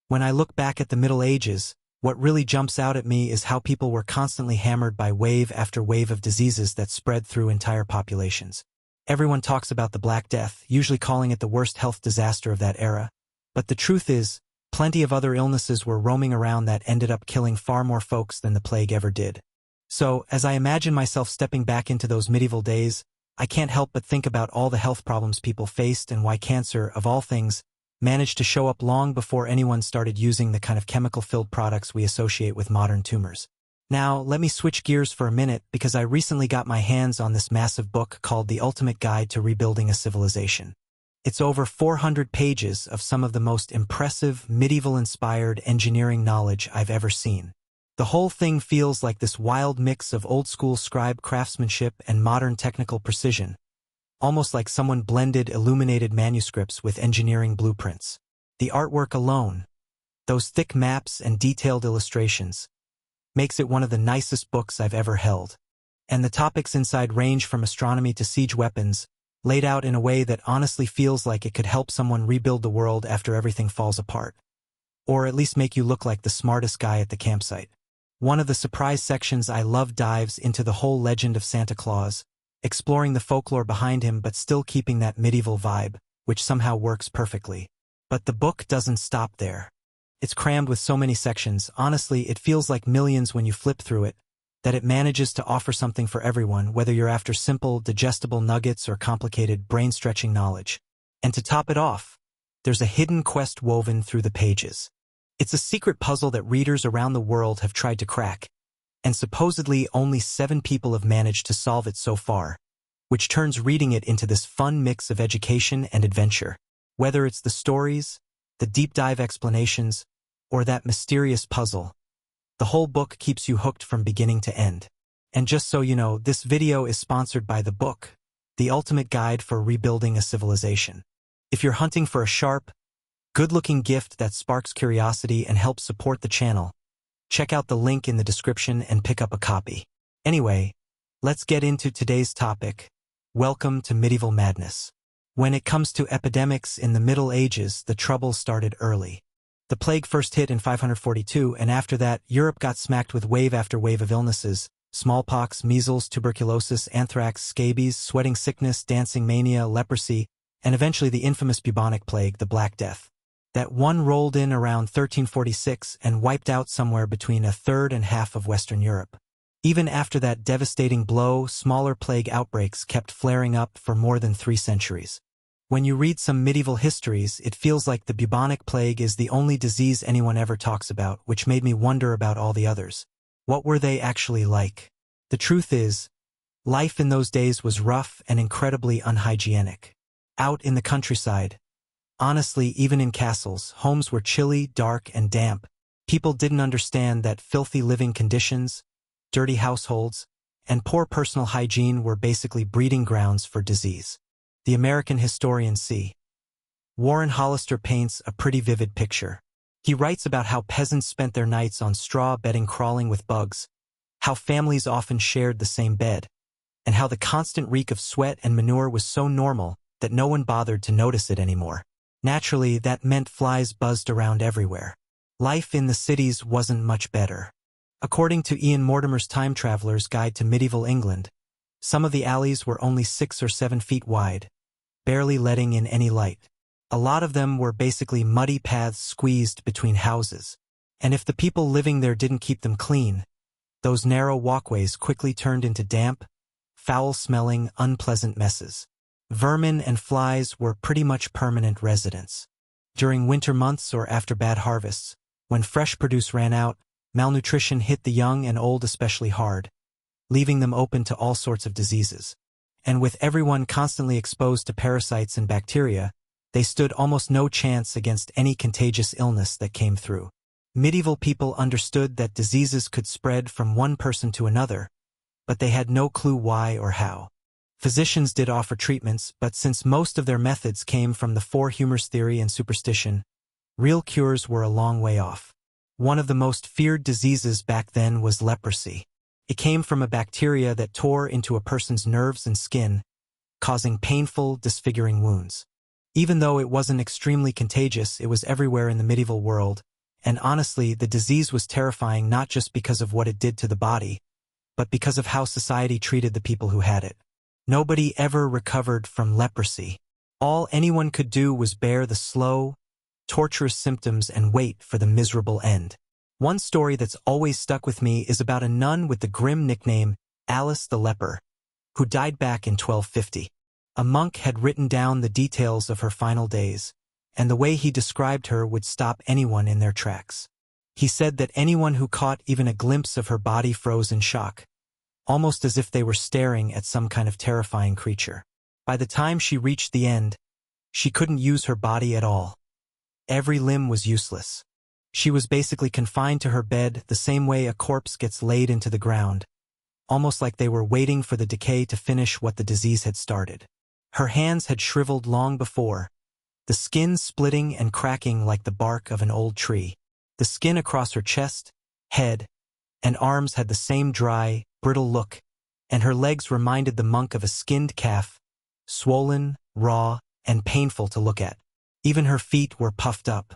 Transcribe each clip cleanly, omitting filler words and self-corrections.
When I look back at the Middle Ages, what really jumps out at me is how people were constantly hammered by wave after wave of diseases that spread through entire populations. Everyone talks about the Black Death, usually calling it the worst health disaster of that era. But the truth is, plenty of other illnesses were roaming around that ended up killing far more folks than the plague ever did. So, as I imagine myself stepping back into those medieval days, I can't help but think about all the health problems people faced and why cancer, of all things, managed to show up long before anyone started using the kind of chemical-filled products we associate with modern tumors. Now, let me switch gears for a minute because I recently got my hands on this massive book called The Ultimate Guide to Rebuilding a Civilization. It's over 400 pages of some of the most impressive, medieval-inspired engineering knowledge I've ever seen. The whole thing feels like this wild mix of old-school scribe craftsmanship and modern technical precision, almost like someone blended illuminated manuscripts with engineering blueprints. The artwork alone, those thick maps and detailed illustrations, makes it one of the nicest books I've ever held. And the topics inside range from astronomy to siege weapons, laid out in a way that honestly feels like it could help someone rebuild the world after everything falls apart. Or at least make you look like the smartest guy at the campsite. One of the surprise sections I love dives into the whole legend of Santa Claus, exploring the folklore behind him but still keeping that medieval vibe, which somehow works perfectly. But the book doesn't stop there. It's crammed with so many sections, honestly it feels like millions when you flip through it, that it manages to offer something for everyone, whether you're after simple, digestible nuggets or complicated, brain-stretching knowledge. And to top it off, there's a hidden quest woven through the pages. It's a secret puzzle that readers around the world have tried to crack, and supposedly only 7 people have managed to solve it so far, which turns reading it into this fun mix of education and adventure. Whether it's the stories, the deep-dive explanations, or that mysterious puzzle, the whole book keeps you hooked from beginning to end. And just so you know, this video is sponsored by the book, The Ultimate Guide for Rebuilding a Civilization. If you're hunting for a sharp, good-looking gift that sparks curiosity and helps support the channel, check out the link in the description and pick up a copy. Anyway, let's get into today's topic. Welcome to medieval madness. When it comes to epidemics in the Middle Ages, the trouble started early. The plague first hit in 542, and after that, Europe got smacked with wave after wave of illnesses: smallpox, measles, tuberculosis, anthrax, scabies, sweating sickness, dancing mania, leprosy, and eventually the infamous bubonic plague, the Black Death. That one rolled in around 1346 and wiped out somewhere between a third and half of Western Europe. Even after that devastating blow, smaller plague outbreaks kept flaring up for more than 3 centuries. When you read some medieval histories, it feels like the bubonic plague is the only disease anyone ever talks about, which made me wonder about all the others. What were they actually like? The truth is, life in those days was rough and incredibly unhygienic. Out in the countryside, honestly, even in castles, homes were chilly, dark, and damp. People didn't understand that filthy living conditions, dirty households, and poor personal hygiene were basically breeding grounds for disease. The American historian C. Warren Hollister paints a pretty vivid picture. He writes about how peasants spent their nights on straw bedding crawling with bugs, how families often shared the same bed, and how the constant reek of sweat and manure was so normal that no one bothered to notice it anymore. Naturally, that meant flies buzzed around everywhere. Life in the cities wasn't much better. According to Ian Mortimer's Time Traveler's Guide to Medieval England, some of the alleys were only 6 or 7 feet wide, barely letting in any light. A lot of them were basically muddy paths squeezed between houses. And if the people living there didn't keep them clean, those narrow walkways quickly turned into damp, foul-smelling, unpleasant messes. Vermin and flies were pretty much permanent residents. During winter months or after bad harvests, when fresh produce ran out, malnutrition hit the young and old especially hard, leaving them open to all sorts of diseases. And with everyone constantly exposed to parasites and bacteria, they stood almost no chance against any contagious illness that came through. Medieval people understood that diseases could spread from one person to another, but they had no clue why or how. Physicians did offer treatments, but since most of their methods came from the 4 humors theory and superstition, real cures were a long way off. One of the most feared diseases back then was leprosy. It came from a bacteria that tore into a person's nerves and skin, causing painful, disfiguring wounds. Even though it wasn't extremely contagious, it was everywhere in the medieval world, And honestly, the disease was terrifying not just because of what it did to the body, but because of how society treated the people who had it. Nobody ever recovered from leprosy. All anyone could do was bear the slow, torturous symptoms and wait for the miserable end. One story that's always stuck with me is about a nun with the grim nickname Alice the Leper, who died back in 1250. A monk had written down the details of her final days, and the way he described her would stop anyone in their tracks. He said that anyone who caught even a glimpse of her body froze in shock, almost as if they were staring at some kind of terrifying creature. By the time she reached the end, she couldn't use her body at all. Every limb was useless. She was basically confined to her bed the same way a corpse gets laid into the ground, almost like they were waiting for the decay to finish what the disease had started. Her hands had shriveled long before, the skin splitting and cracking like the bark of an old tree. The skin across her chest, head, and arms had the same dry, brittle look, and her legs reminded the monk of a skinned calf, swollen, raw, and painful to look at. Even her feet were puffed up.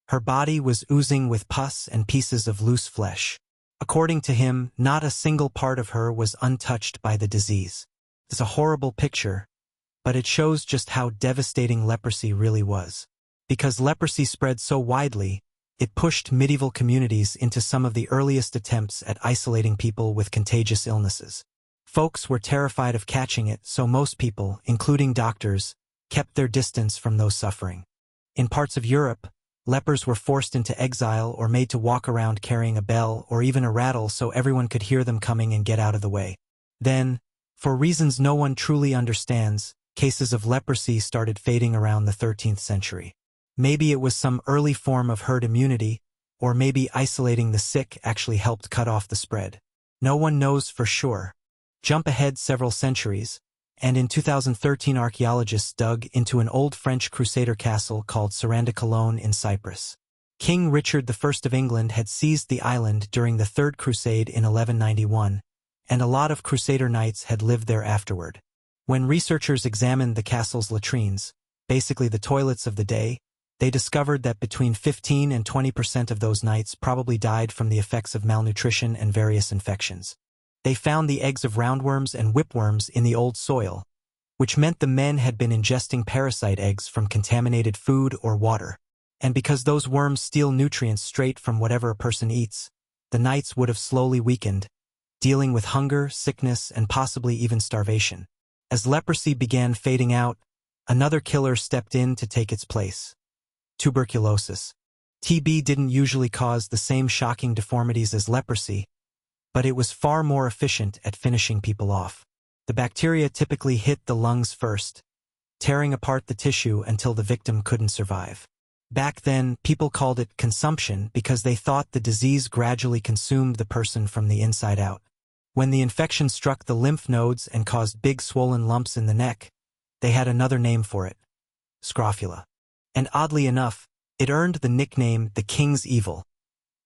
Her body was oozing with pus and pieces of loose flesh. According to him, not a single part of her was untouched by the disease. It's a horrible picture, but it shows just how devastating leprosy really was. Because leprosy spread so widely, it pushed medieval communities into some of the earliest attempts at isolating people with contagious illnesses. Folks were terrified of catching it, so most people, including doctors, kept their distance from those suffering. In parts of Europe, lepers were forced into exile or made to walk around carrying a bell or even a rattle so everyone could hear them coming and get out of the way. Then, for reasons no one truly understands, cases of leprosy started fading around the 13th century. Maybe it was some early form of herd immunity, or maybe isolating the sick actually helped cut off the spread. No one knows for sure. Jump ahead several centuries, and in 2013 archaeologists dug into an old French crusader castle called Saranda-Cologne in Cyprus. King Richard I of England had seized the island during the Third Crusade in 1191, and a lot of crusader knights had lived there afterward. When researchers examined the castle's latrines, basically the toilets of the day, they discovered that between 15 and 20% of those knights probably died from the effects of malnutrition and various infections. They found the eggs of roundworms and whipworms in the old soil, which meant the men had been ingesting parasite eggs from contaminated food or water. And because those worms steal nutrients straight from whatever a person eats, the knights would have slowly weakened, dealing with hunger, sickness, and possibly even starvation. As leprosy began fading out, another killer stepped in to take its place. Tuberculosis. TB didn't usually cause the same shocking deformities as leprosy, but it was far more efficient at finishing people off. The bacteria typically hit the lungs first, tearing apart the tissue until the victim couldn't survive. Back then, people called it consumption because they thought the disease gradually consumed the person from the inside out. When the infection struck the lymph nodes and caused big swollen lumps in the neck, they had another name for it: scrofula. And oddly enough, it earned the nickname the King's Evil,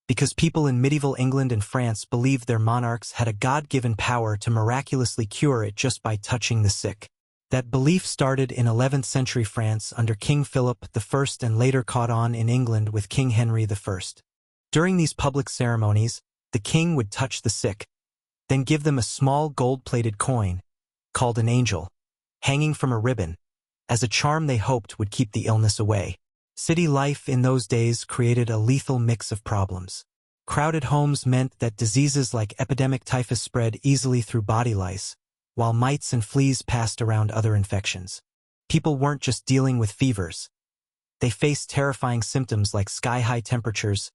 because people in medieval England and France believed their monarchs had a God-given power to miraculously cure it just by touching the sick. That belief started in 11th century France under King Philip I and later caught on in England with King Henry I. During these public ceremonies, the king would touch the sick, then give them a small gold-plated coin, called an angel, hanging from a ribbon, as a charm they hoped would keep the illness away. City life in those days created a lethal mix of problems. Crowded homes meant that diseases like epidemic typhus spread easily through body lice, while mites and fleas passed around other infections. People weren't just dealing with fevers. They faced terrifying symptoms like sky-high temperatures,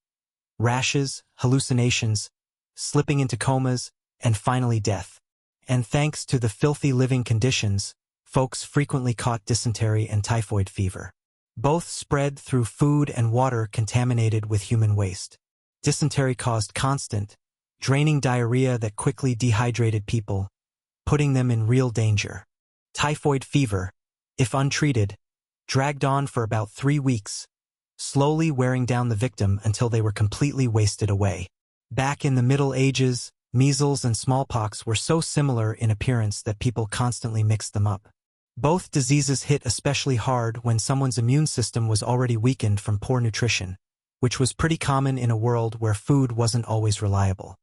rashes, hallucinations, slipping into comas, and finally death. And thanks to the filthy living conditions, folks frequently caught dysentery and typhoid fever. Both spread through food and water contaminated with human waste. Dysentery caused constant, draining diarrhea that quickly dehydrated people, putting them in real danger. Typhoid fever, if untreated, dragged on for about 3 weeks, slowly wearing down the victim until they were completely wasted away. Back in the Middle Ages, measles and smallpox were so similar in appearance that people constantly mixed them up. Both diseases hit especially hard when someone's immune system was already weakened from poor nutrition, which was pretty common in a world where food wasn't always reliable.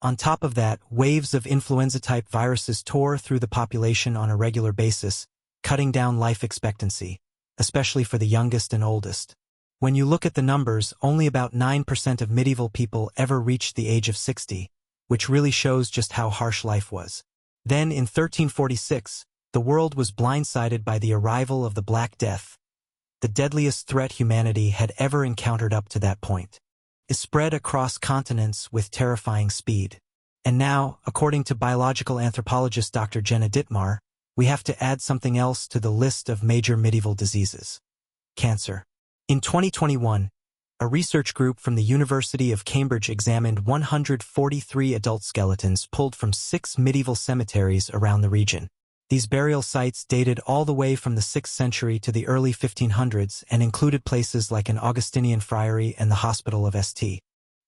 On top of that, waves of influenza-type viruses tore through the population on a regular basis, cutting down life expectancy, especially for the youngest and oldest. When you look at the numbers, only about 9% of medieval people ever reached the age of 60, which really shows just how harsh life was. Then, in 1346, the world was blindsided by the arrival of the Black Death, the deadliest threat humanity had ever encountered up to that point. It spread across continents with terrifying speed. And now, according to biological anthropologist Dr. Jenna Dittmar, we have to add something else to the list of major medieval diseases: cancer. In 2021, a research group from the University of Cambridge examined 143 adult skeletons pulled from 6 medieval cemeteries around the region. These burial sites dated all the way from the 6th century to the early 1500s and included places like an Augustinian friary and the Hospital of St.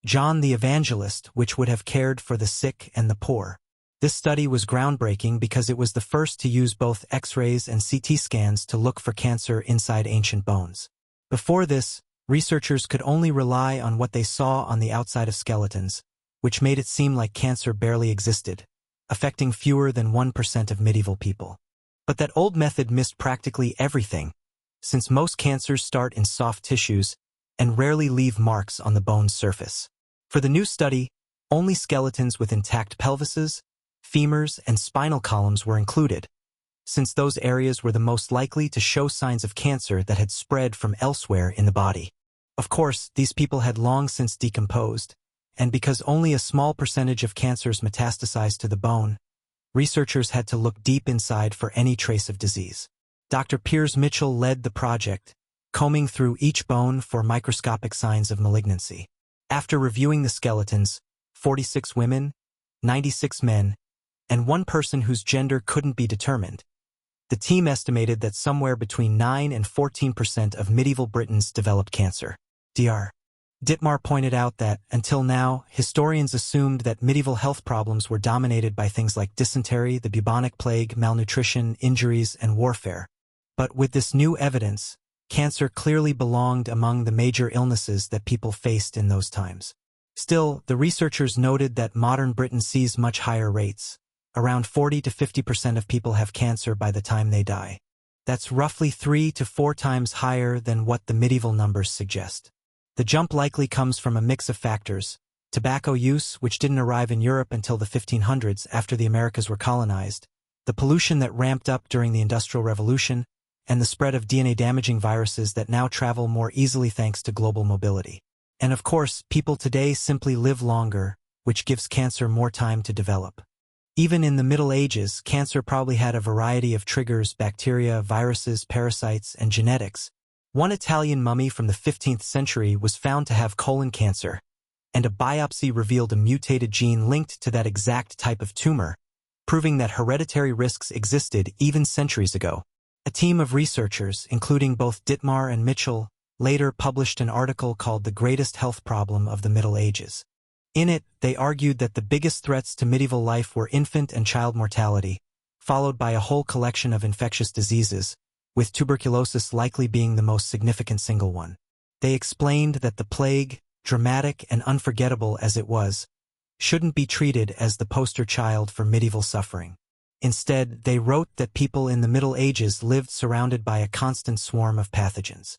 John the Evangelist, which would have cared for the sick and the poor. This study was groundbreaking because it was the first to use both X-rays and CT scans to look for cancer inside ancient bones. Before this, researchers could only rely on what they saw on the outside of skeletons, which made it seem like cancer barely existed, affecting fewer than 1% of medieval people. But that old method missed practically everything, since most cancers start in soft tissues and rarely leave marks on the bone's surface. For the new study, only skeletons with intact pelvises, femurs, and spinal columns were included, since those areas were the most likely to show signs of cancer that had spread from elsewhere in the body. Of course, these people had long since decomposed, and because only a small percentage of cancers metastasized to the bone, researchers had to look deep inside for any trace of disease. Dr. Piers Mitchell led the project, combing through each bone for microscopic signs of malignancy. After reviewing the skeletons, 46 women, 96 men, and 1 person whose gender couldn't be determined, the team estimated that somewhere between 9 and 14% of medieval Britons developed cancer. Dr. Dittmar pointed out that, until now, historians assumed that medieval health problems were dominated by things like dysentery, the bubonic plague, malnutrition, injuries, and warfare. But with this new evidence, cancer clearly belonged among the major illnesses that people faced in those times. Still, the researchers noted that modern Britain sees much higher rates. Around 40 to 50% of people have cancer by the time they die. That's roughly 3 to 4 times higher than what the medieval numbers suggest. The jump likely comes from a mix of factors: tobacco use, which didn't arrive in Europe until the 1500s after the Americas were colonized, the pollution that ramped up during the Industrial Revolution, and the spread of DNA-damaging viruses that now travel more easily thanks to global mobility. And of course, people today simply live longer, which gives cancer more time to develop. Even in the Middle Ages, cancer probably had a variety of triggers: bacteria, viruses, parasites, and genetics. One Italian mummy from the 15th century was found to have colon cancer, and a biopsy revealed a mutated gene linked to that exact type of tumor, proving that hereditary risks existed even centuries ago. A team of researchers, including both Dittmar and Mitchell, later published an article called "The Greatest Health Problem of the Middle Ages." In it, they argued that the biggest threats to medieval life were infant and child mortality, followed by a whole collection of infectious diseases, with tuberculosis likely being the most significant single one. They explained that the plague, dramatic and unforgettable as it was, shouldn't be treated as the poster child for medieval suffering. Instead, they wrote that people in the Middle Ages lived surrounded by a constant swarm of pathogens.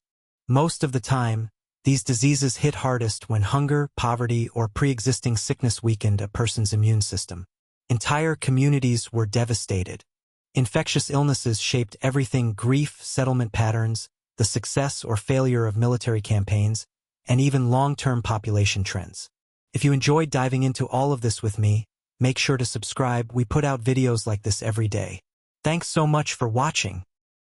Most of the time, these diseases hit hardest when hunger, poverty, or pre-existing sickness weakened a person's immune system. Entire communities were devastated. Infectious illnesses shaped everything: grief, settlement patterns, the success or failure of military campaigns, and even long-term population trends. If you enjoyed diving into all of this with me, make sure to subscribe. We put out videos like this every day. Thanks so much for watching.